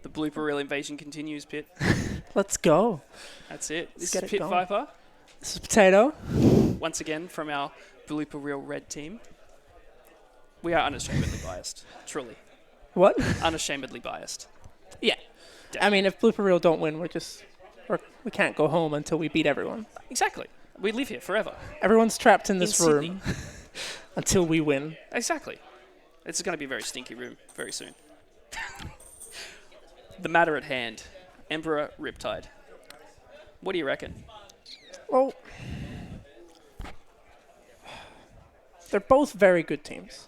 The blooper reel invasion continues, Pit. Let's go. That's it. Let's This get is it going. Pitviper, This is Potato. once again from our blooper reel red team. We are unashamedly biased, truly. What? Unashamedly biased. Yeah. I mean, if Blooper Reel don't win, we can't go home until we beat everyone. Exactly. We live here forever. Everyone's trapped in this Sydney. room until we win. Exactly. It's going to be a very stinky room very soon. The matter at hand. Emperor Riptide. What do you reckon? Well, they're both very good teams.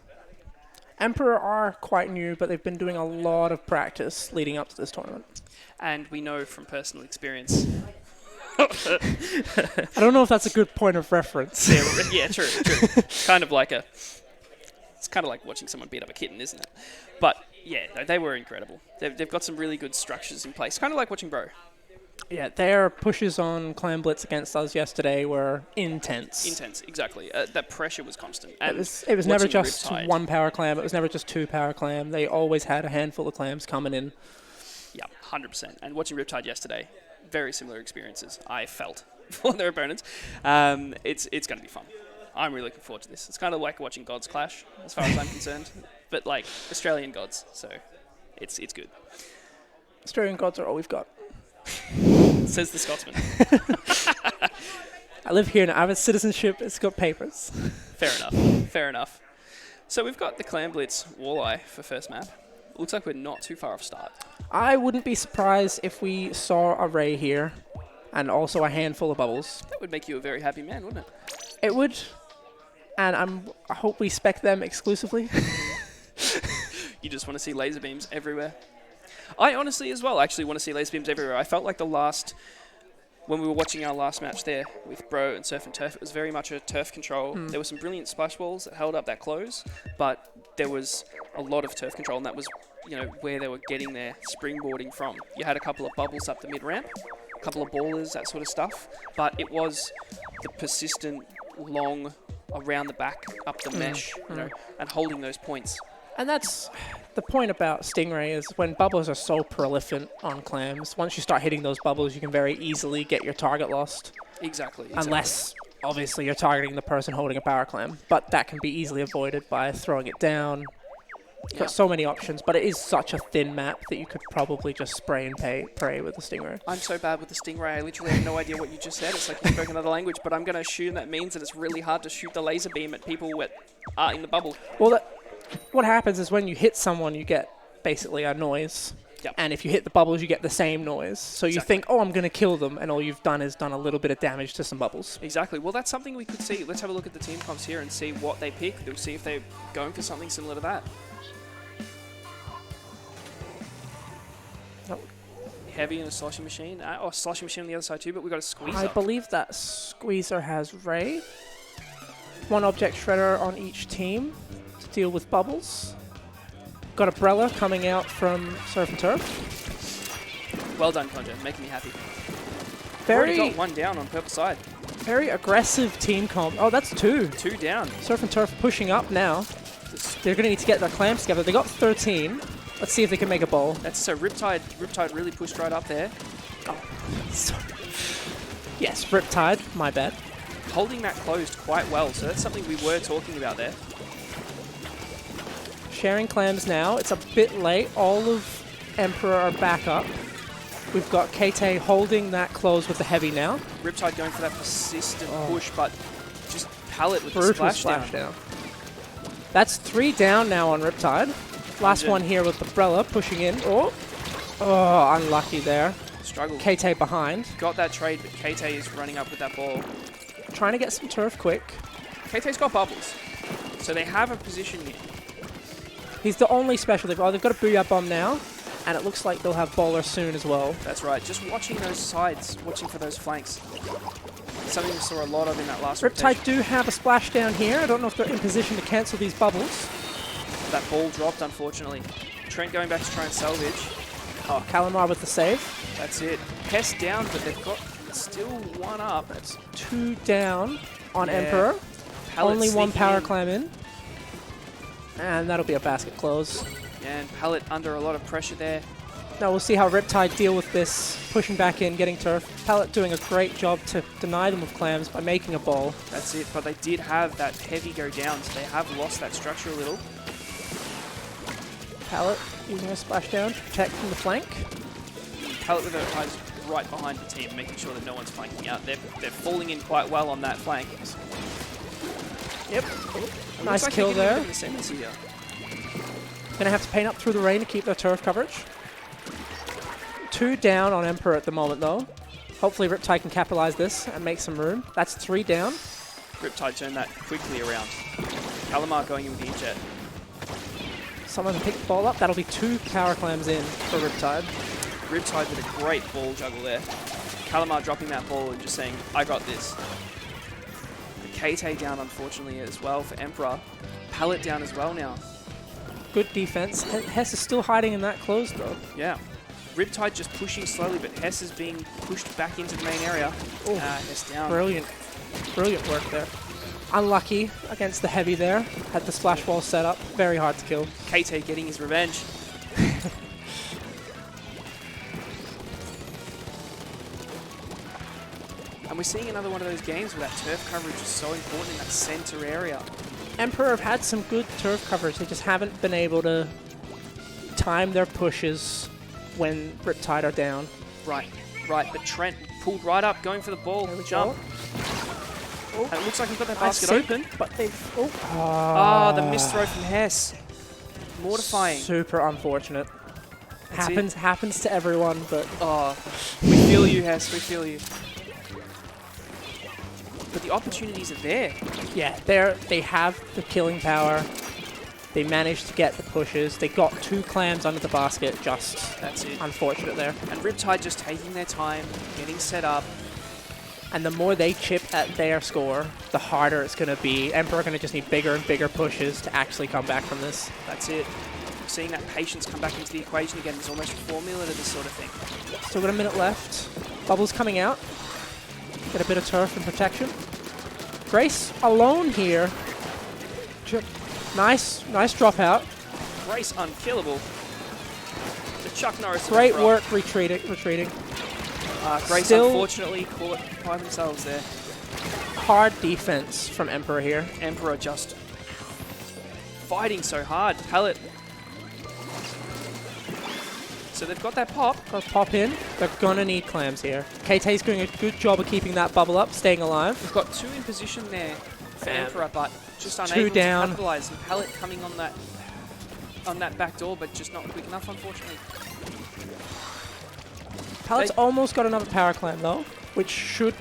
Emperor are quite new, but they've been doing a lot of practice leading up to this tournament. And we know from personal experience. I don't know if that's a good point of reference. Yeah, true. It's kind of like watching someone beat up a kitten, isn't it? But yeah, no, they were incredible. They've got some really good structures in place. Kind of like watching Bro. Yeah, their pushes on Clan Blitz against us yesterday were intense. Intense, exactly. That pressure was constant. And it was never just Riptide, one power clam. It was never just two power clam. They always had a handful of clams coming in. Yeah, 100%. And watching Riptide yesterday, very similar experiences, I felt, for their opponents. It's going to be fun. I'm really looking forward to this. It's kind of like watching Gods clash, as far as I'm concerned. But like Australian gods, so it's good. Australian gods are all we've got. Says the Scotsman. I live here and I have a citizenship. It's got papers. Fair enough. So we've got the Clan Blitz Walleye for first map. Looks like we're not too far off start. I wouldn't be surprised if we saw a Ray here and also a handful of bubbles. That would make you a very happy man, wouldn't it? It would. And I hope we spec them exclusively. You just want to see laser beams everywhere. I honestly as well actually want to see laser beams everywhere. I felt like when we were watching our last match there with Bro and Surf and Turf, it was very much a turf control. There were some brilliant splash balls that held up that close, but there was a lot of turf control, and that was, where they were getting their springboarding from. You had a couple of bubbles up the mid-ramp, a couple of ballers, that sort of stuff, but it was the persistent, long, around the back, up the mesh, and holding those points. And that's the point about Stingray is when bubbles are so prolific on clams, once you start hitting those bubbles, you can very easily get your target lost. Exactly. Unless, obviously, you're targeting the person holding a power clam. But that can be easily avoided by throwing it down. You've got so many options, but it is such a thin map that you could probably just spray and pray with the Stingray. I'm so bad with the Stingray, I literally have no idea what you just said. It's like you spoke another language, but I'm going to assume that means that it's really hard to shoot the laser beam at people that are in the bubble. Well, what happens is when you hit someone, you get basically a noise. Yep. And if you hit the bubbles, you get the same noise. So you think, oh, I'm going to kill them, and all you've done is done a little bit of damage to some bubbles. Exactly. Well, that's something we could see. Let's have a look at the team comps here and see what they pick. We'll see if they're going for something similar to that. Oh. Heavy and a sloshing machine. Sloshing machine on the other side too, but we've got a squeezer. I believe that squeezer has Ray. One object shredder on each team to deal with bubbles. Got a Brella coming out from Surf and Turf. Well done, Conjure. Making me happy. Very Already got one down on purple side. Very aggressive team comp. Oh, that's two. Two down. Surf and Turf pushing up now. They're going to need to get their clams together. They got 13. Let's see if they can make a bowl. That's so Riptide really pushed right up there. Oh, sorry. Yes, Riptide. My bad. Holding that closed quite well, so that's something we were talking about there. Sharing clams now. It's a bit late. All of Emperor are back up. We've got KT holding that close with the heavy now. Riptide going for that persistent push, but just pallet with Brutal the splash down. That's 3 down now on Riptide. Last one here with the Brella pushing in. Oh, unlucky there. Struggle. KT behind. Got that trade, but KT is running up with that ball. Trying to get some turf quick. KT's got bubbles, so they have a position here. He's the only special they've got. They've got a Booyah Bomb now, and it looks like they'll have Bowler soon as well. That's right. Just watching those sides, watching for those flanks. Something we saw a lot of in that last Riptide rotation. do have a splash down here. I don't know if they're in position to cancel these bubbles. That ball dropped, unfortunately. Trent going back to try and salvage. Oh, Calamar with the save. That's it. Pest down, but they've got still one up. That's 2 down on Emperor. Pallet Only one sneaking power in. clam in. And that'll be a basket close. Yeah, and Pallet under a lot of pressure there. Now we'll see how Riptide deal with this, pushing back in, getting turf. Pallet doing a great job to deny them with clams by making a ball. That's it, but they did have that heavy go down, so they have lost that structure a little. Pallet using a splashdown to protect from the flank. Pallet with their eyes right behind the team, making sure that no one's flanking out. They're falling in quite well on that flank. Yep. It Nice looks like kill they're there. getting the semis here. Gonna have to paint up through the rain to keep their turf coverage. 2 down on Emperor at the moment though. Hopefully Riptide can capitalize this and make some room. That's 3 down. Riptide turned that quickly around. Calamar going in with the injet. Someone to pick the ball up. That'll be 2 power clams in for Riptide. Riptide with a great ball juggle there. Calamar dropping that ball and just saying, I got this. The KT down unfortunately as well for Emperor. Pallet down as well now. Good defense. Hess is still hiding in that close though. Yeah. Riptide just pushing slowly, but Hess is being pushed back into the main area. Oh, Hess down. brilliant. Brilliant work there. Unlucky against the heavy there. Had the splash wall set up. Very hard to kill. KT getting his revenge. And we're seeing another one of those games where that turf coverage is so important in that center area. Emperor have had some good turf coverage. They just haven't been able to time their pushes when Riptide are down. Right. But Trent pulled right up, going for the ball. There we Jump. go. And it looks like we've got that Nice basket sink, open. but they've... Oh, Ah, the missed throw from Hess. Mortifying. Super unfortunate. That's Happens to everyone, but Oh, we feel you, Hess. We feel you. But the opportunities are there. yeah, they have the killing power. They managed to get the pushes. They got 2 clams under the basket. Just That's it. unfortunate there. And Riptide just taking their time, getting set up. And the more they chip at their score, the harder it's going to be. Emperor are going to just need bigger and bigger pushes to actually come back from this. That's it. Seeing that patience come back into the equation again is almost a formula to this sort of thing. Still got a minute left. Bubbles coming out. Get a bit of turf and protection. Grace alone here. Nice dropout. Grace unkillable. The Chuck Norris. Great Emperor. work retreating. Grace Still unfortunately caught by themselves there. hard defense from Emperor here. Emperor just fighting so hard. Pallet. So they've got that pop. Got to pop in. They're gonna need clams here. KT's doing a good job of keeping that bubble up, staying alive. We've got 2 in position there for Bam. Emperor, but just 2 unable down. to capitalize. And Pallet coming on that back door, but just not quick enough, unfortunately. Pallet's almost got another power clam though, which should...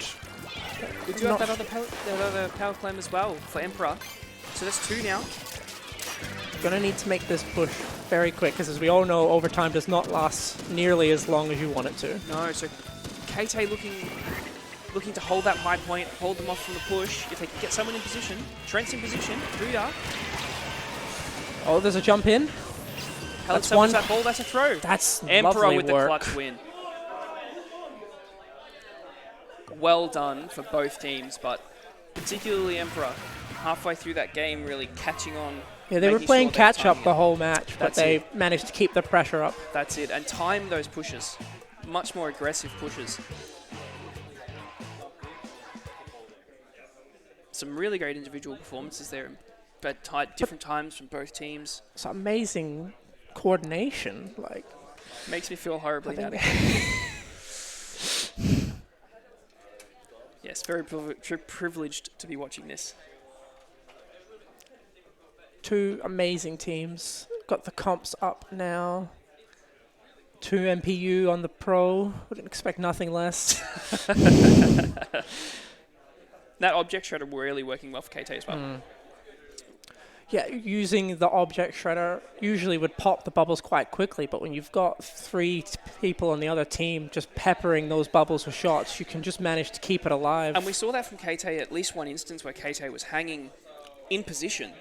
We do have that other power clam as well for Emperor. So that's 2 now. Gonna need to make this push very quick, because as we all know, overtime does not last nearly as long as you want it to. No, so KT looking to hold that high point, hold them off from the push. If they can get someone in position, Trent's in position, Booyah. Oh, there's a jump in. Pallet one. that ball, that's a throw. That's Emperor lovely with work. the clutch win. Well done for both teams, but particularly Emperor, halfway through that game, really catching on. Yeah, they were making playing sure they're catch up timing the it. whole match, but That's they it. managed to keep the pressure up. That's it, and time those pushes. Much more aggressive pushes. Some really great individual performances there, but different times from both teams. It's amazing coordination. Like, Makes me feel horribly I now. think Yes, very privileged to be watching this. 2 amazing teams. Got the comps up now. 2 MPU on the pro. Wouldn't expect nothing less. That object shredder really working well for KT as well. Yeah, using the object shredder usually would pop the bubbles quite quickly, but when you've got 3 people on the other team just peppering those bubbles with shots, you can just manage to keep it alive. And we saw that from KT at least one instance where KT was hanging in position,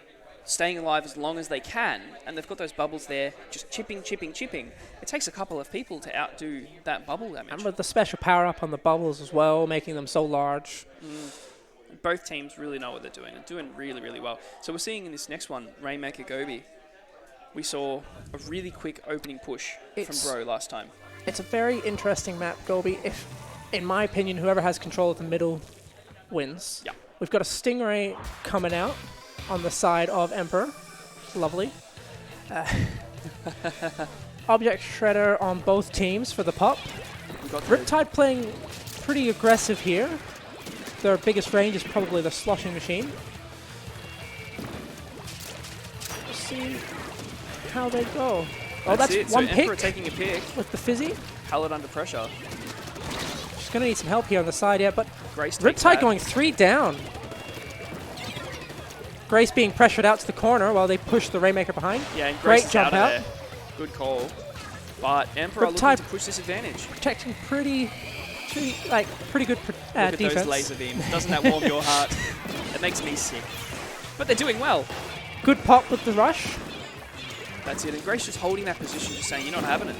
staying alive as long as they can, and they've got those bubbles there, just chipping. It takes a couple of people to outdo that bubble damage. And with the special power up on the bubbles as well, making them so large. Both teams really know what they're doing. They're doing really, really well. So we're seeing in this next one, Rainmaker Gobi. we saw a really quick opening push from Bro last time. It's a very interesting map, Gobi. If, in my opinion, whoever has control of the middle wins. Yeah. We've got a Stingray coming out on the side of Emperor. Lovely. Object Shredder on both teams for the pop. Riptide playing pretty aggressive here. Their biggest range is probably the sloshing machine. Let's see how they go. Oh, that's it. one so pick Emperor taking a pick. with the fizzy. Pallet under pressure. She's going to need some help here on the side, yeah, but Grace takes Riptide that. going 3 down. Grace being pressured out to the corner while they push the Rainmaker behind. Yeah, and Great Grace is jump out. There. Good call. But Emperor looking Riptide to push this advantage. protecting pretty good Look at defense. those laser beams. Doesn't that warm your heart? It makes me sick. But they're doing well. Good pop with the rush. That's it. And Grace just holding that position, just saying, you're not having it.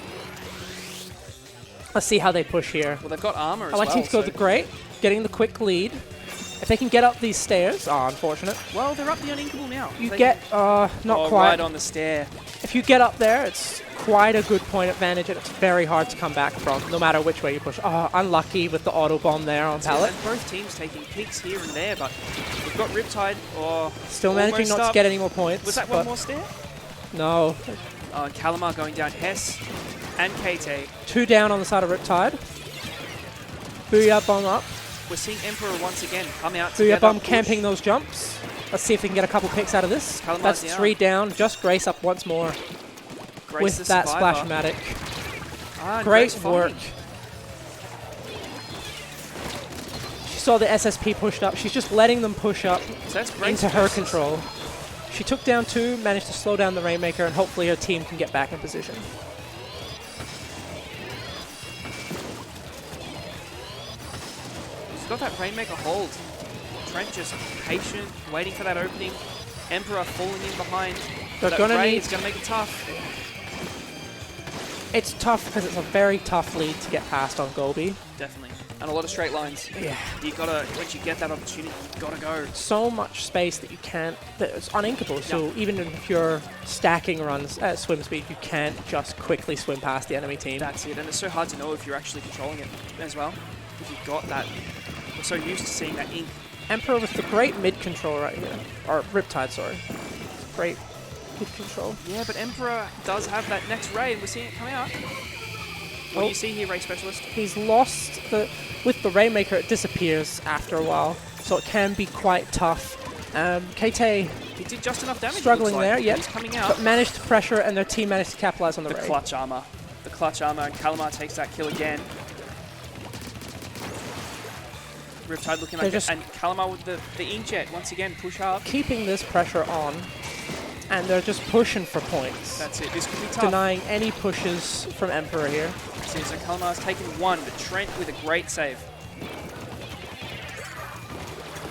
Let's see how they push here. Well, they've got armor as I like well. team to go with the Great, getting the quick lead. If they can get up these stairs, unfortunate. Well, they're up the uninkable now. You They get, not oh, quite. right on the stair. If you get up there, it's quite a good point advantage, and it's very hard to come back from, no matter which way you push. Oh, unlucky with the auto bomb there on pallet. And both teams taking peeks here and there, but we've got Riptide. Still managing not almost to get any more points. Was that one more stair? No. Oh, and Calamar going down. Hess and KT. 2 down on the side of Riptide. Booyah bomb up. We're seeing Emperor once again come out. Booyah bomb camping those jumps. Let's see if we can get a couple picks out of this. Calamar's That's down. 3 down. Just Grace up once more Grace with the that survivor. Splash-matic. And Great Grace work. fighting. She saw the SSP pushed up. She's just letting them push up So that's Grace into her versus- control. She took down 2, managed to slow down the Rainmaker, and hopefully her team can get back in position. She's got that Rainmaker hold. Trent just patient, waiting for that opening. Emperor falling in behind. They're That gonna Ray need- is going to make it tough. It's tough because it's a very tough lead to get past on Gobi. Definitely. And a lot of straight lines. Yeah. You gotta, once you get that opportunity, you gotta go. So much space that you can't, that it's uninkable. So even if you're stacking runs at swim speed, you can't just quickly swim past the enemy team. That's it. And it's so hard to know if you're actually controlling it as well. If you've got that. We're so used to seeing that ink. Emperor with the great mid control right here. Or Riptide, sorry. Great mid control. Yeah, but Emperor does have that next Ray, and we're seeing it come out. What do you see here, Ray Specialist? He's lost the... With the Rainmaker, it disappears after a while. So it can be quite tough. KT He did just enough damage. struggling it looks there, like. yep. He's coming out. But managed to pressure, and their team managed to capitalize on the The Ray. clutch armor. The clutch armor, and Calamar takes that kill again. Riptide looking They're like just- and Calamar with the inkjet once again, push up. Keeping this pressure on, and they're just pushing for points. That's it. This could be tough. Denying any pushes from Emperor here. So Calamar's taken 1, but Trent with a great save.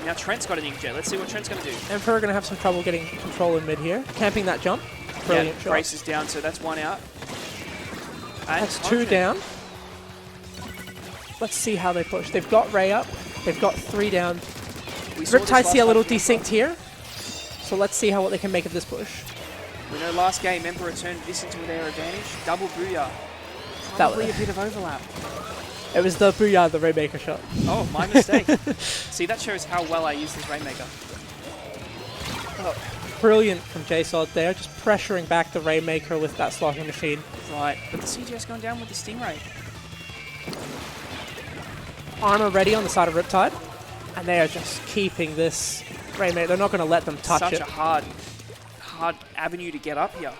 Now Trent's got an inkjet. Let's see what Trent's going to do. Emperor going to have some trouble getting control in mid here. Camping that jump. Brilliant Yeah, shot. Grace is down, so that's 1 out. And That's 2 Ocean. down. Let's see how they push. They've got Ray up. They've got 3 down. We saw this Riptide see a last little time. desynced here. So let's see what they can make of this push. We know last game Emperor turned this into their advantage. Double booyah. That Probably was- a bit of overlap. It was the Booyah, the Rainmaker shot. Oh, my mistake. See, that shows how well I use this Rainmaker. Oh, brilliant from JSOD there. Just pressuring back the Rainmaker with that sloshing machine. Right, but the CGS going down with the Stingray. Armor ready on the side of Riptide. And they are just keeping this Rainmaker. They're not going to let them touch Such it. a hard avenue to get up here.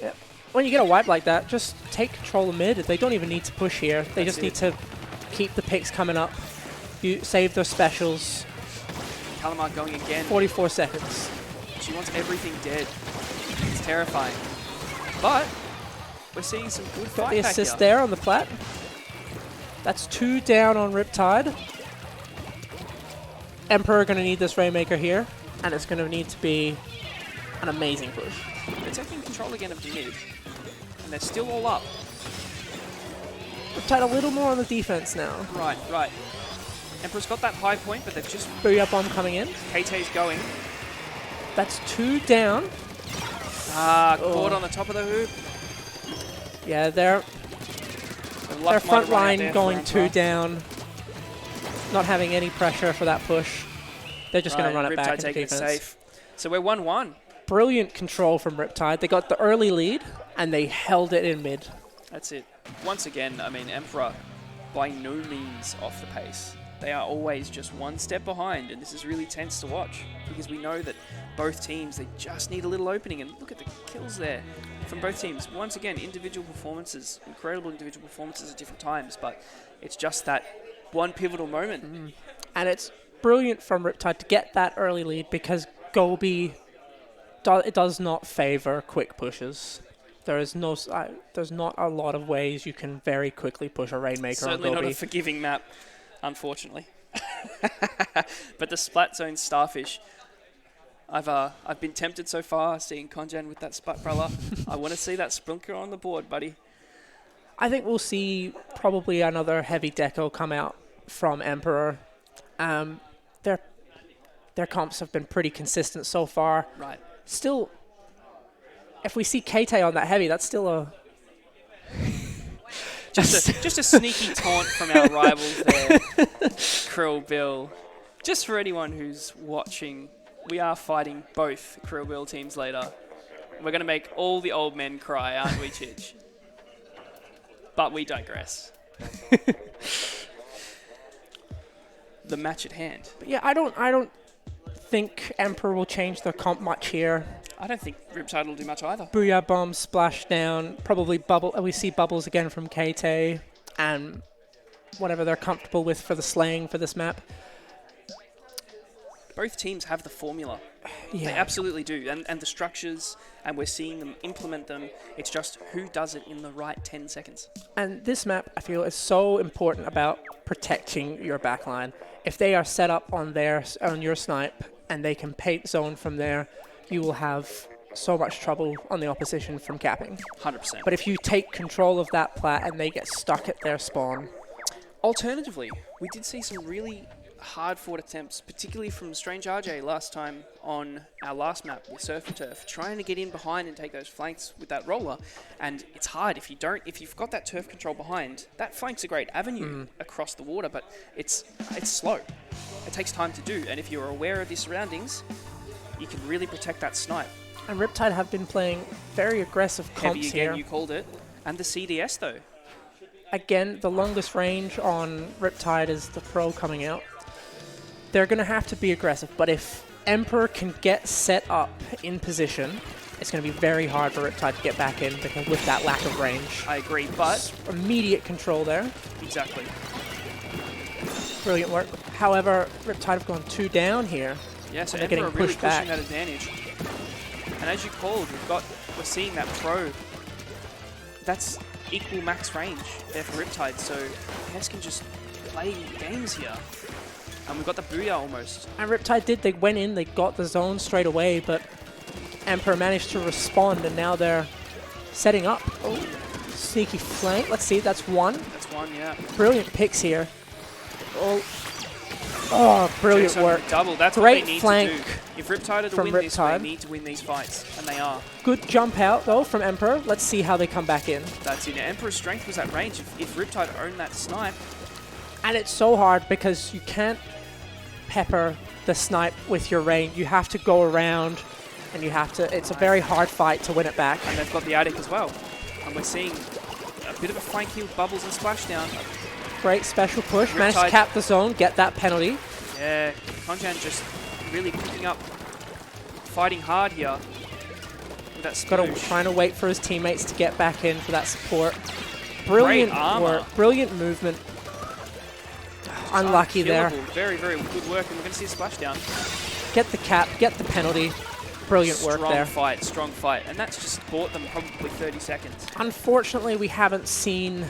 Yep. When you get a wipe like that, just take control of mid. They don't even need to push here. They That's just need to keep the picks coming up. You save their specials. Calamar going again. 44 seconds. She wants everything dead. It's terrifying. But we're seeing some good Got fight the back assist here. there on the plat. That's 2 down on Riptide. Emperor going to need this Rainmaker here. And it's going to need to be an amazing push. They're taking control again of the mid. And they're still all up. Riptide a little more on the defense now. Right, right. Emperor's got that high point, but they've just... Booyah bomb coming in. KT's going. That's 2 down. Caught on the top of the hoop. Yeah, their front line going 2 down, not having any pressure for that push. They're just going to run it back into defense. Safe. So we're 1-1. Brilliant control from Riptide. They got the early lead, and they held it in mid. That's it. Once again, I mean, Emperor by no means off the pace. They are always just one step behind, and this is really tense to watch because we know that both teams, they just need a little opening, and look at the kills there from both teams. Once again, individual performances, incredible individual performances at different times, but it's just that one pivotal moment. And it's brilliant from Riptide to get that early lead because Gobi, it does not favor quick pushes. There's not a lot of ways you can very quickly push a Rainmaker on Gobi. Certainly not a forgiving map, unfortunately. But the Splat Zone Starfish, I've been tempted so far seeing Konjan with that Splat Brella. I want to see that Sprinkler on the board, buddy. I think we'll see probably another heavy deco come out from Emperor. Their comps have been pretty consistent so far. Right. Still, if we see KT on that heavy, that's still a... just a sneaky taunt from our rivals there, Krill Bill. Just for anyone who's watching, we are fighting both Krill Bill teams later. We're going to make all the old men cry, aren't we, Chidge? But we digress. The match at hand. But yeah, I don't think Emperor will change their comp much here. I don't think Riptide will do much either. Booyah Bomb, Splash Down, probably Bubble. We see Bubbles again from KT, and whatever they're comfortable with for the slaying for this map. Both teams have the formula. Yeah. They absolutely do. And the structures, and we're seeing them implement them. It's just who does it in the right 10 seconds. And this map, I feel, is so important about protecting your backline. If they are set up on your snipe, and they can paint zone from there, you will have so much trouble on the opposition from capping. 100%. But if you take control of that plat and they get stuck at their spawn. Alternatively, we did see some really hard-fought attempts, particularly from Strange RJ last time on our last map with Surf and Turf, trying to get in behind and take those flanks with that roller. And it's hard if you've got that turf control behind. That flank's a great avenue across the water, but it's slow. It takes time to do, and if you're aware of your surroundings, you can really protect that snipe. And Riptide have been playing very aggressive comps Heavy again, you called it. And the CDS, though. Again, the longest range on Riptide is the Pro coming out. They're going to have to be aggressive, but if Emperor can get set up in position, it's going to be very hard for Riptide to get back in because with that lack of range. I agree, but... Immediate control there. Exactly. Brilliant work. However, Riptide have gone 2 down here. Yeah, so Emperor Emperor really back. pushing that advantage. And as you called, we're seeing that Pro. That's equal max range there for Riptide, so Hess can just play games here. And we've got the Booyah almost. And Riptide they went in, they got the zone straight away, but Emperor managed to respond, and now they're setting up. Oh, sneaky flank. Let's see, that's one. That's one, yeah. Brilliant picks here. Oh, brilliant work. Double, that's great what they need flank to do. If Riptide are to win this, they need to win these fights, and they are. Good jump out, though, from Emperor. Let's see how they come back in. That's it. Now, Emperor's strength was that range. If Riptide owned that snipe... And it's so hard because you can't pepper the snipe with your range. You have to go around, and you have to... It's a very hard fight to win it back. And they've got the attic as well. And we're seeing a bit of a flank here with Bubbles and Splashdown. Great special push. Riptide. Managed to cap the zone, get that penalty. Yeah, Konjan just really picking up, fighting hard here. With that sploosh. Trying to wait for his teammates to get back in for that support. Brilliant work, brilliant movement. Unlucky there. Very, very good work, and we're going to see a splashdown. Get the cap, get the penalty. Brilliant work there. Strong fight, and that's just bought them probably 30 seconds. Unfortunately, we haven't seen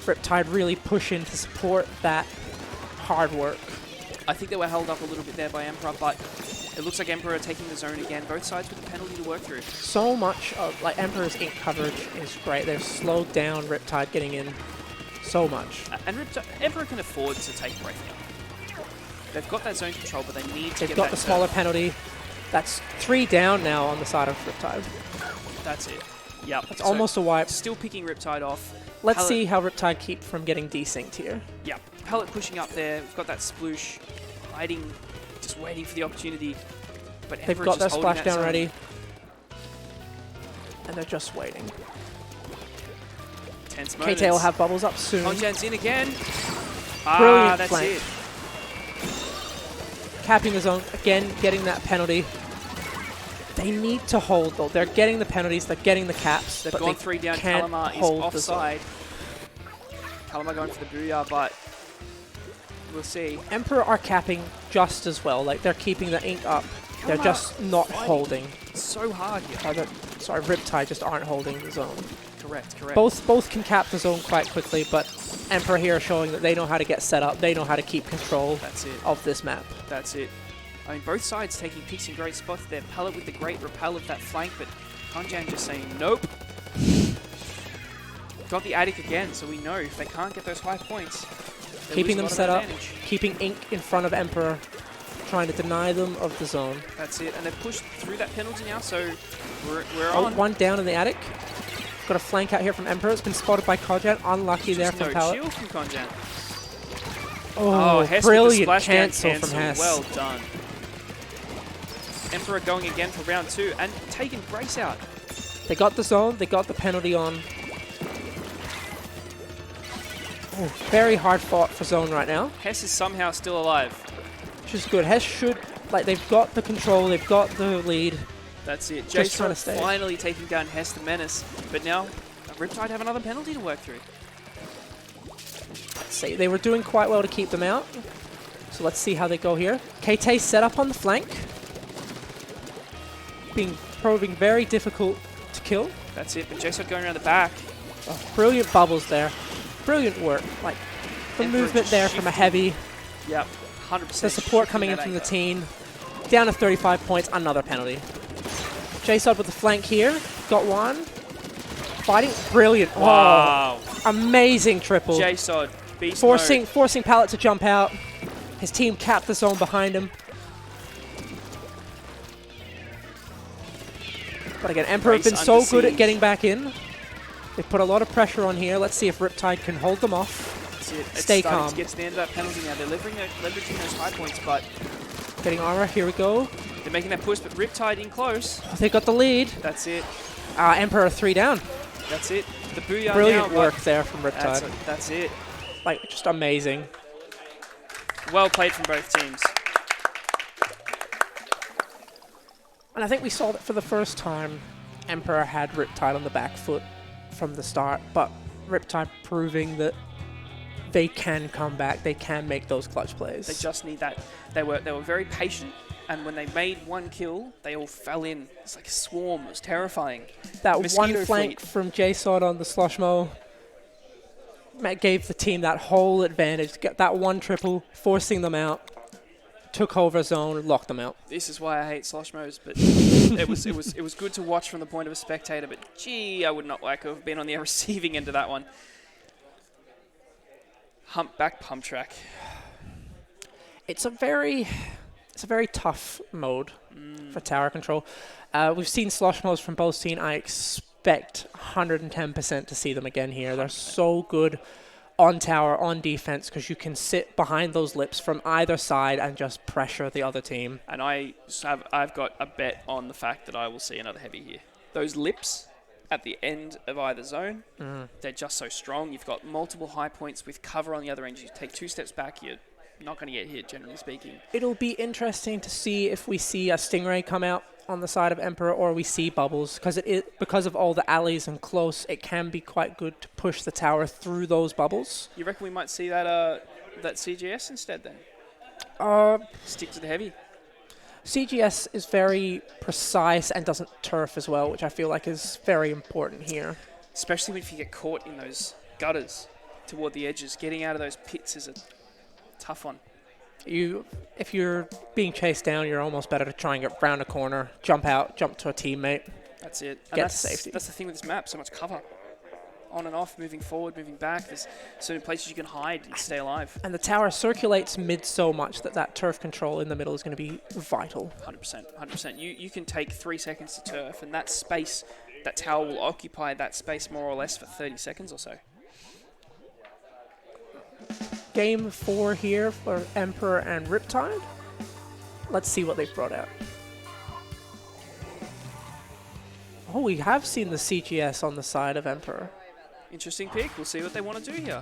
Riptide really push in to support that hard work. I think they were held up a little bit there by Emperor, but it looks like Emperor are taking the zone again. Both sides with the penalty to work through. So much of Emperor's ink coverage is great. They've slowed down Riptide getting in so much. And Emperor can afford to take a break now. They've got that zone control, but they need to They've got the smaller penalty. That's 3 down now on the side of Riptide. That's it. Yep. It's almost a wipe. Still picking Riptide off. Let's Pellet, see how Riptide keep from getting desynced here. Yep. Pellet pushing up there. We've got that sploosh. Hiding, just waiting for the opportunity. But They've got their splashdown ready. And they're just waiting. Tense moments. KT will have bubbles up soon. Konjan's in again. Brilliant That's flank. it. Capping the zone, again, getting that penalty. They need to hold, though. They're getting the penalties, they're getting the caps. They've but gone they 3 down. can't Kalamar is hold the offside. Kalamar going for the booyah, but we'll see. Emperor are capping just as well. Like, they're keeping the ink up. They're just not holding. It's so hard here. Sorry, Riptide just aren't holding the zone. Correct, correct. Both can cap the zone quite quickly, but Emperor here showing that they know how to get set up. They know how to keep control of this map. That's it. I mean, both sides taking picks in great spots there. Pellet with the great repel of that flank, but Konjan just saying nope. Got the attic again, so we know if they can't get those high points, keeping them set up, keeping ink in front of Emperor, trying to deny them of the zone. That's it, and they've pushed through that penalty now, so we're oh, on. One down in the attic. Got a flank out here from Emperor. It's been spotted by Konjan. Unlucky there from Pellet. Shield from Konjan. Oh, Hess brilliant with the cancel from Hess. Well done. Emperor going again for round 2 and taking Brace out. They got the zone. They got the penalty on. Oh, very hard fought for zone right now. Hess is somehow still alive. Which is good. Hess should, like, they've got the control. They've got the lead. That's it. Just trying to Jason stay. finally taking down Hess the Menace, but now Riptide have another penalty to work through. Let's see. They were doing quite well to keep them out. So let's see how they go here. KT set up on the flank. Proving very difficult to kill. That's it, but Jason going around the back. Oh, brilliant bubbles there. Brilliant work. Like, the Emperor movement there from a heavy. Yep, 100%. The support coming in from the team. Down to 35 points, another penalty. JSOD with the flank here. Got one. Fighting. Brilliant. Wow. Oh, amazing triple. JSOD, beast forcing Pallet to jump out. His team capped the zone behind him. But again, Emperor have been so good at getting back in. They put a lot of pressure on here. Let's see if Riptide can hold them off. Stay calm. To get to the end of that penalty now. They're leveraging those high points, but getting aura. Here we go. They're making that push, but Riptide in close. Oh, they got the lead. That's it. Emperor 3 down. That's it. The booyah Brilliant now, work there from Riptide. That's it. Like, just amazing. Well played from both teams. And I think we saw that for the first time, Emperor had Riptide on the back foot from the start, but Riptide proving that they can come back, they can make those clutch plays. They just need that. They were very patient, and when they made one kill, they all fell in. It's like a swarm. It was terrifying. That Mosquito one flank fleet. from JSOD on the Sloshmo gave the team that whole advantage. Get that one triple, forcing them out. Took over zone, locked them out. This is why I hate Sloshmos, but it was good to watch from the point of a spectator. But gee, I would not like to have been on the receiving end of that one. Humpback pump track. It's a very tough mode for tower control. We've seen Sloshmos from both teams. I expect 110% to see them again here. They're so good on tower, on defense, because you can sit behind those lips from either side and just pressure the other team. And I've got a bet on the fact that I will see another heavy here. Those lips at the end of either zone, they're just so strong. You've got multiple high points with cover on the other end. You take 2 steps back, you're not going to get hit, generally speaking. It'll be interesting to see if we see a Stingray come out on the side of Emperor, or we see Bubbles, because of all the alleys and close, it can be quite good to push the tower through those bubbles. You reckon we might see that CGS instead then? Stick to the heavy. CGS is very precise and doesn't turf as well, which I feel like is very important here. Especially if you get caught in those gutters toward the edges. Getting out of those pits is a tough one. If you're being chased down, you're almost better to try and get round a corner, jump out, jump to a teammate. That's it. And get to safety. That's the thing with this map, so much cover. On and off, moving forward, moving back. There's certain places you can hide and stay alive. And the tower circulates mid so much that turf control in the middle is going to be vital. 100%. 100%. You can take 3 seconds to turf, and that space that tower will occupy that space more or less for 30 seconds or so. Game 4 here for Emperor and Riptide. Let's see what they've brought out. Oh, we have seen the CGS on the side of Emperor. Interesting pick. We'll see what they want to do here.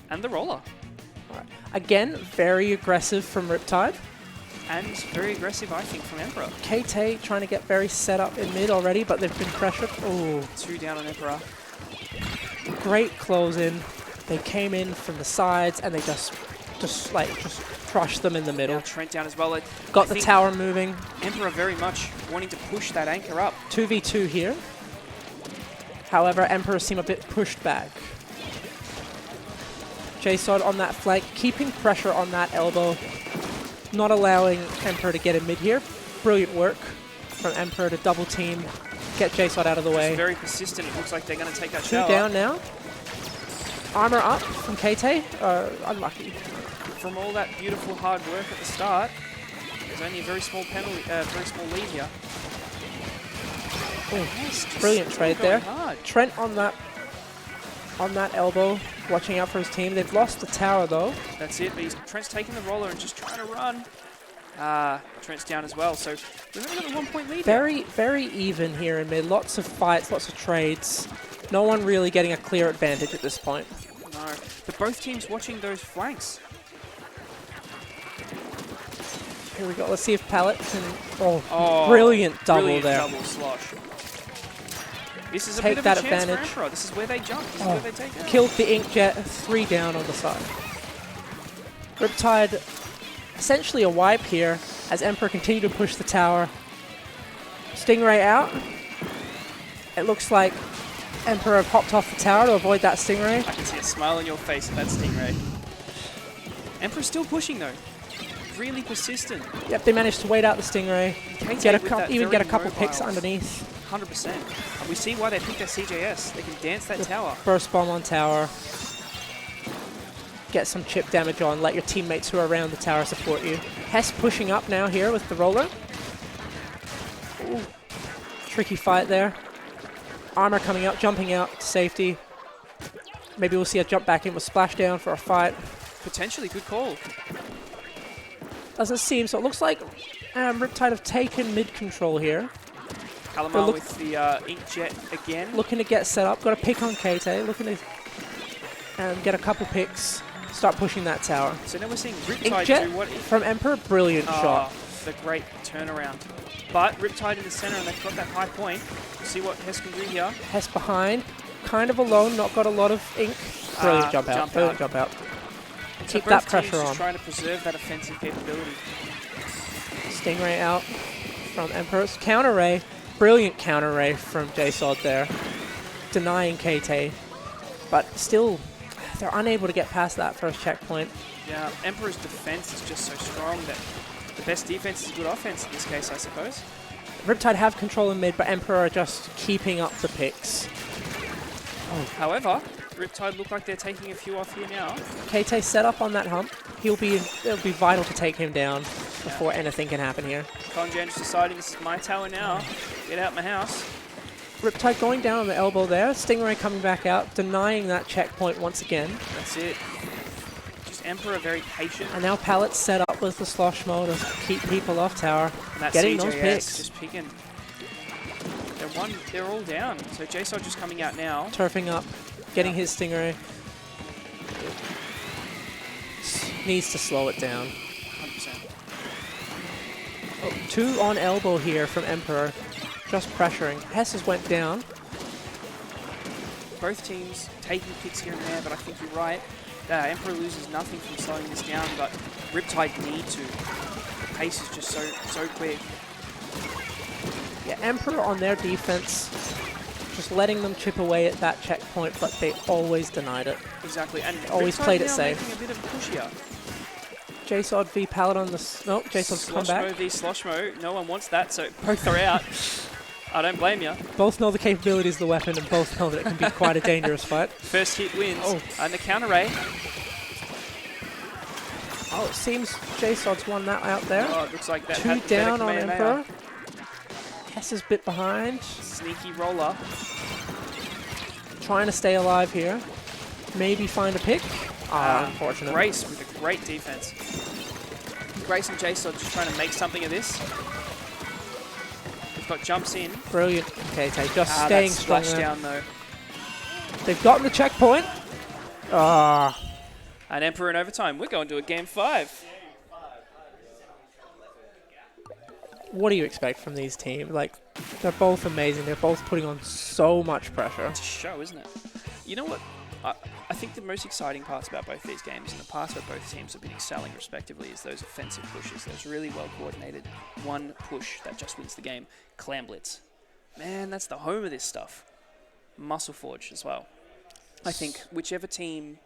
And the roller. All right. Again, very aggressive from Riptide. And very aggressive, I think, from Emperor. KT trying to get very set up in mid already, but they've been pressured. Oh, 2 down on Emperor. great close in. They came in from the sides and they just crushed them in the middle. Now Trent down as well. Got the tower moving. Emperor very much wanting to push that anchor up. 2v2 here. However, Emperor seem a bit pushed back. JSOD on that flank, keeping pressure on that elbow. Not allowing Emperor to get in mid here. Brilliant work from Emperor to double team, get JSOD out of the way. Very persistent. It looks like they're going to take that 2 tower. down now. Armor up from KT. Unlucky. From all that beautiful hard work at the start, there's only a very small penalty, very small lead here. Oh, brilliant trade there. Hard. Trent on that elbow, watching out for his team. They've lost the tower though. That's it, but Trent's taking the roller and just trying to run. Trent's down as well, so we've only got a 1-point lead. Very even here in mid. Lots of fights, lots of trades. No one really getting a clear advantage at this point. No, but both teams watching those flanks. Here we go. Let's see if Pallet can... Oh, brilliant double brilliant there. Double slosh. This is a Take bit of that a chance advantage. for Emperor. This is where they jump. This is where they take it. Killed the Inkjet, 3 down on the side. Riptide, essentially a wipe here as Emperor continue to push the tower. Stingray out. It looks like Emperor popped off the tower to avoid that Stingray. I can see a smile on your face at that Stingray. Emperor's still pushing though. Really persistent. Yep, they managed to wait out the Stingray. Even get a couple picks mobile. underneath. 100%. And we see why they picked their CJS. They can dance that tower. Burst bomb on tower. Get some chip damage on. Let your teammates who are around the tower support you. Hess pushing up now here with the roller. Ooh. Tricky fight there. Armor coming out, jumping out to safety. Maybe we'll see a jump back in with Splashdown for a fight. Potentially, good call. Doesn't seem so. It looks like Riptide have taken mid control here. Calamar with the Inkjet again. Looking to get set up. Got a pick on KT. Looking to get a couple picks. Start pushing that tower. So now we're seeing Riptide Inkjet do what... from Emperor. Brilliant shot. The great turnaround. But Riptide in the center, and they've got that high point. See what Hess can do here. Hess behind. Kind of alone. Not got a lot of ink. Brilliant jump out. Brilliant jump out. Keep that pressure on. Just trying to preserve that offensive capability. Stingray out from Emperor's counter ray. Brilliant counter ray from JSOD there. Denying KT. But still, they're unable to get past that first checkpoint. Yeah, Emperor's defense is just so strong that the best defense is good offense in this case, I suppose. Riptide have control in mid, but Emperor are just keeping up the picks. However, Riptide look like they're taking a few off here now. KT set up on that hump. It'll be vital to take him down before anything can happen here. Conjan's deciding this is my tower now. Get out my house. Riptide going down on the elbow there. Stingray coming back out, denying that checkpoint once again. That's it. Just Emperor very patient. And now Pallet's set up with the slosh mode to keep people off tower. And that getting CJS those picks. just picking. They're all down. So JSOD just coming out now. Turfing up, getting his Stingray. Needs to slow it down. 100%. Oh, 2 on elbow here from Emperor. Just pressuring. Hesses went down. Both teams taking picks here and there, but I think you're right. Emperor loses nothing from slowing this down, but Riptide need to. The pace is just so quick. Yeah, Emperor on their defense, just letting them chip away at that checkpoint, but they always denied it. Exactly, and always Riptide played it now safe. Making a bit of a push here. JSOD v Pallet on the... Nope, JSOD's come back. Sloshmo v Sloshmo. No one wants that, so both are out. I don't blame you. Both know the capabilities of the weapon and both know that it can be quite a dangerous fight. First hit wins. And the counter ray. Oh, it seems JSOD's won that out there. Oh, it looks like that. 2 down on Emperor. Hess is a bit behind. Sneaky roller. Trying to stay alive here. Maybe find a pick. Unfortunate. Grace with a great defense. Grace and Jace are just trying to make something of this. They've got jumps in. Brilliant. Okay, just staying strong there. Down though. They've gotten the checkpoint. And Emperor in overtime. We're going to a game 5. What do you expect from these teams? Like, they're both amazing. They're both putting on so much pressure. It's a show, isn't it? You know what? I think the most exciting parts about both these games, and the parts where both teams have been excelling respectively, is those offensive pushes. Those really well coordinated one push that just wins the game. Clam Blitz. Man, that's the home of this stuff. Muscle Forge as well. I think whichever team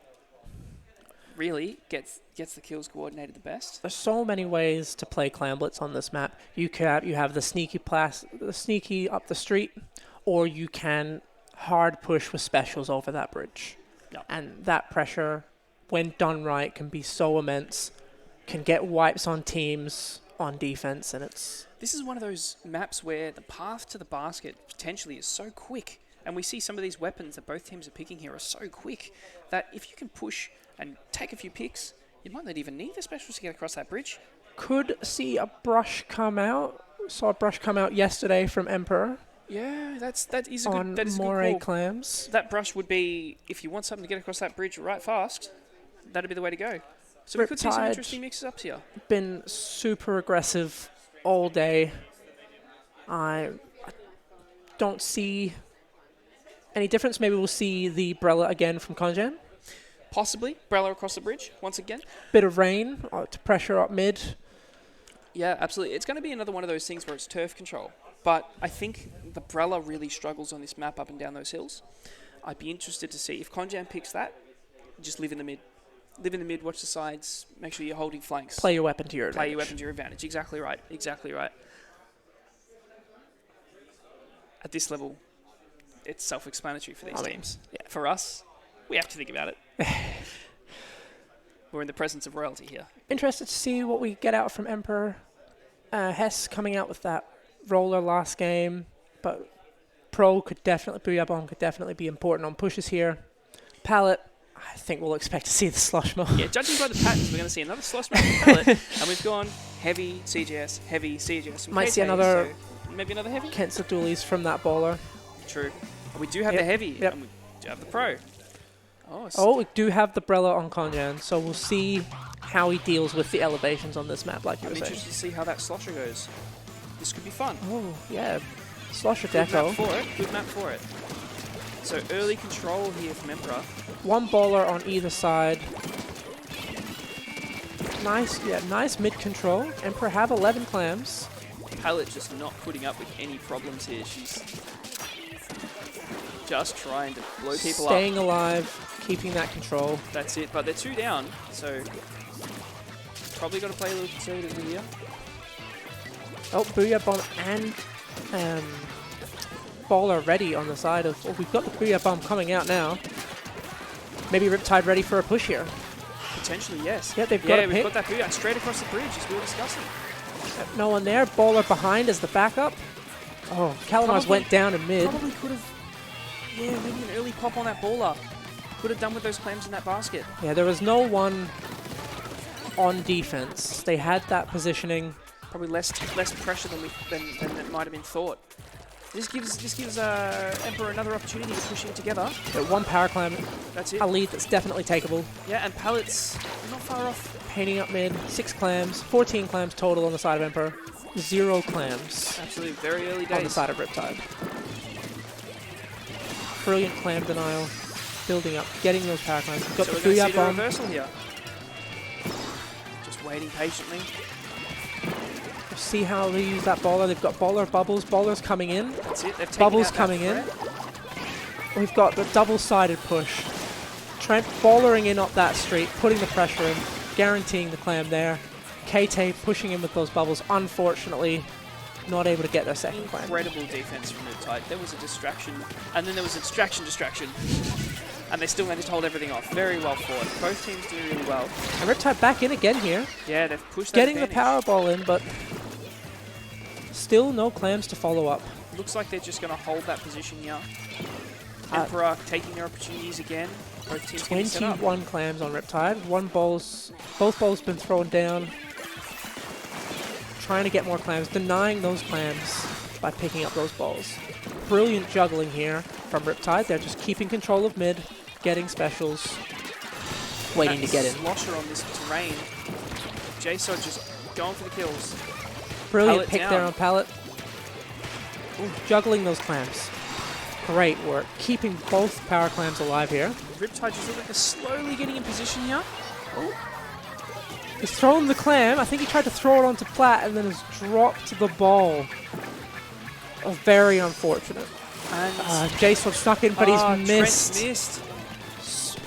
really gets the kills coordinated the best. There's so many ways to play Clam Blitz on this map. You have the sneaky up the street, or you can hard push with specials over that bridge. Yep. And that pressure, when done right, can be so immense, can get wipes on teams on defense, and it's... This is one of those maps where the path to the basket potentially is so quick, and we see some of these weapons that both teams are picking here are so quick that if you can push and take a few picks, you might not even need the specials to get across that bridge. Could see a brush come out. Saw a brush come out yesterday from Emperor. Yeah, that is a on good Moray call. Clams. That brush would be, if you want something to get across that bridge right fast, that'd be the way to go. So we could see some interesting mix-ups here. Been super aggressive all day. I don't see any difference. Maybe we'll see the Brella again from Conjan. Possibly. Brella across the bridge once again. Bit of rain to pressure up mid. Yeah, absolutely. It's going to be another one of those things where it's turf control. But I think the Brella really struggles on this map up and down those hills. I'd be interested to see if Conjan picks that, just live in the mid. Live in the mid, watch the sides, make sure you're holding flanks. Play your weapon to your advantage. Play your weapon to your advantage. Exactly right. Exactly right. At this level, it's self-explanatory for these teams. Yeah. For us, we have to think about it. We're in the presence of royalty here. Interested to see what we get out from Emperor. Hess coming out with that roller last game, but Pro could definitely, Booyah Bomb could definitely be important on pushes here. Pallet, I think we'll expect to see the slush mode. Yeah, judging by the patterns, we're going to see another slush mode pallet, and we've gone heavy CGS, heavy CGS. Might see another, so maybe another heavy. Kensa dualies from that bowler. True. We do have the heavy, and we do have the pro. Oh, we do have the Brella on Conjan, so we'll see how he deals with the elevations on this map, like you were saying. I'm interested to see how that slosher goes. This could be fun. Oh, yeah. Slosher Good deco. map for it. Good map for it. So early control here from Emperor. One bowler on either side. Nice mid control. Emperor have 11 clams. Pallet just not putting up with any problems here. She's just trying to blow people up. Staying alive, keeping that control. That's it, but they're 2 down, so probably got to play a little conservatively here. Oh, Booyah Bomb and bowler ready on the side of... Oh, we've got the Booyah Bomb coming out now. Maybe Riptide ready for a push here. Potentially, yes. Yeah, they've got a we've pick. got that Booyah straight across the bridge, as we were discussing. No one there. Bowler behind as the backup. Oh, Calamar's went down in mid. Probably could have... Yeah, maybe an early pop on that bowler. Could have done with those clams in that basket. Yeah, there was no one on defense. They had that positioning. Probably less pressure than it might have been thought. This gives Emperor another opportunity to push in together. One power clam. That's it. A lead that's definitely takeable. Yeah, and Pallet's not far off. Painting up mid. 6 clams. 14 clams total on the side of Emperor. 0 clams. Absolutely, very early days. On the side of Riptide. Brilliant clam denial. Building up. Getting those power clams. Got so the we're going to see the bomb. reversal here. Just waiting patiently. See how they use that bowler. They've got bowler bubbles. Bowlers coming in. That's it. They've taken Bubbles out coming in. We've got the double-sided push. Trent bowlering in up that street, putting the pressure in, guaranteeing the clam there. KT pushing in with those bubbles. Unfortunately, not able to get their second clam. Incredible defense from Riptide. There was a distraction, and then there was a distraction. And they still managed to hold everything off. Very well fought. Both teams doing really well. And Riptide back in again here. Yeah, they've pushed that getting advantage. the power ball in, but Still no clams to follow up. Looks like they're just going to hold that position here. Emperor taking their opportunities again. Both teams getting set up. 21 clams on Riptide. Both balls been thrown down. Trying to get more clams, denying those clams by picking up those balls. Brilliant juggling here from Riptide. They're just keeping control of mid, getting specials, waiting to get in. Slosher on this terrain. J-Sod just going for the kills. Brilliant Pallet pick down. there on Pallet. Ooh, juggling those clams. Great work. Keeping both power clams alive here. Riptide just look like they're slowly getting in position here. Oh, He's thrown the clam. I think he tried to throw it onto Plat and then has dropped the ball. Oh, very unfortunate. and Jason snuck in, but he's missed. Trent's missed.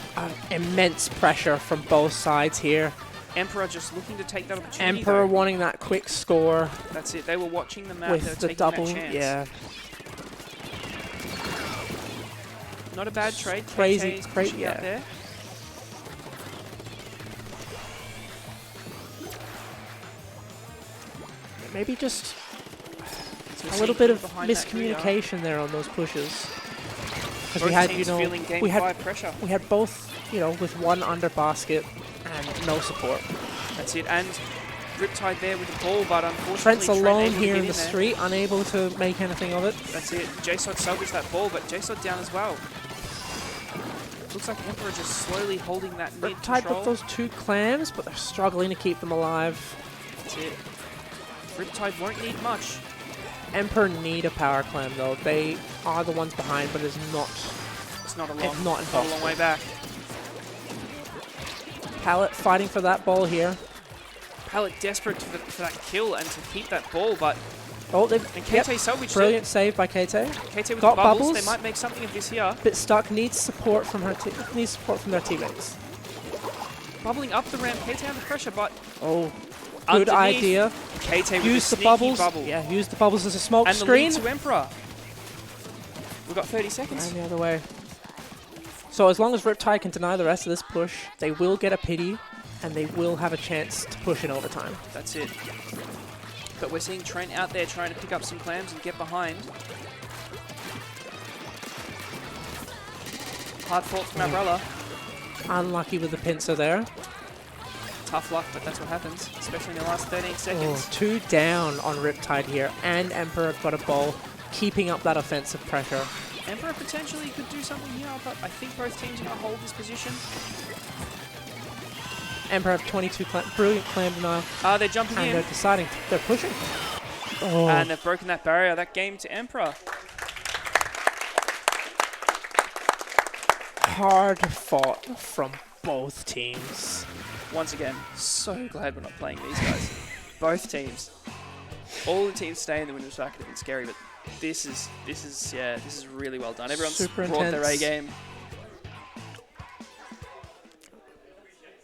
Immense pressure from both sides here. Emperor just looking to take that opportunity. Emperor though. wanting that quick score That's it. They were watching the map. They were with the taking double. that chance. Yeah, Not a bad trade. Crazy, KK's crazy. pushing out Yeah. there. Maybe just So a we're little seeing bit of behind that grid, miscommunication there on those pushes. Because Both we had, teams feeling game we had 5 pressure. we had both, with one under basket and no support. That's it. And Riptide there with the ball, but unfortunately Trent's Trent alone able to here get in the there. street, unable to make anything of it. That's it. J-Sod salvaged that ball, but J-Sod down as well. Looks like Emperor just slowly holding that mid Riptide control. with those 2 clams, but they're struggling to keep them alive. That's it. Riptide won't need much. Emperor need a power clam though. They are the ones behind, but it's not. It's not a It's long, not not a impossible. long way back. Pallet fighting for that ball here. Pallet desperate for that kill and to keep that ball, but Oh, they've and KT salvaged brilliant save by KT. it. KT with Got the bubbles. bubbles. They might make something of this here. Bit stuck. Needs support from needs support from their teammates. Bubbling up the ramp. KT under pressure, but Oh, good underneath, idea. KT with Use a the sneaky bubbles. bubble. Yeah, use the bubbles as a smoke And the screen. lead to Emperor. We've got 30 seconds. And the other way. So as long as Riptide can deny the rest of this push, they will get a pity, and they will have a chance to push in overtime. That's it. But we're seeing Trent out there trying to pick up some clams and get behind. Hard fought from Umbrella. Unlucky with the pincer there. Tough luck, but that's what happens, especially in the last 13 Oh, seconds. 2 down on Riptide here, and Emperor got a ball, keeping up that offensive pressure. Emperor potentially could do something here, but I think both teams are going to hold this position. Emperor have 22 brilliant clam denial, They're jumping and in, they're deciding, they're pushing. Oh, and they've broken that barrier. That game to Emperor. hard fought from both teams. Once again, so glad we're not playing these guys. Both teams. All the teams stay in the winners bracket have been scary, but this is really well done. Everyone's Super brought their A intense. game.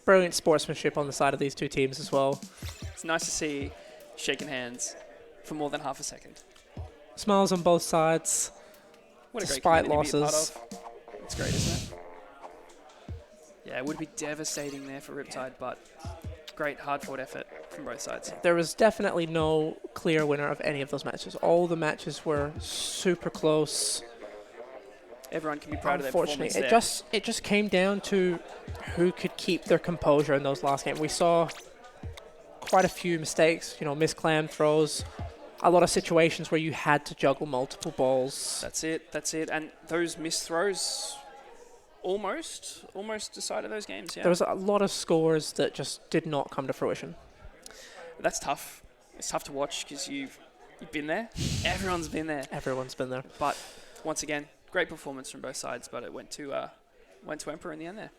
Brilliant sportsmanship on the side of these 2 teams as well. It's nice to see shaking hands for more than half a second. Smiles on both sides. What a great Despite community to be a part losses. of. It's great, isn't it? Yeah, it would be devastating there for Riptide, but great hard-fought effort from both sides. There was definitely no clear winner of any of those matches. All the matches were super close. Everyone can be proud of their Unfortunately, performance there. it just came down to who could keep their composure in those last games. We saw quite a few mistakes, missed clam throws, a lot of situations where you had to juggle multiple balls. That's it. And those missed throws almost decided those games, yeah. There was a lot of scores that just did not come to fruition. That's tough. It's tough to watch because you've been there. Everyone's been there. Everyone's been there. But once again, great performance from both sides, but it went to Emperor in the end there.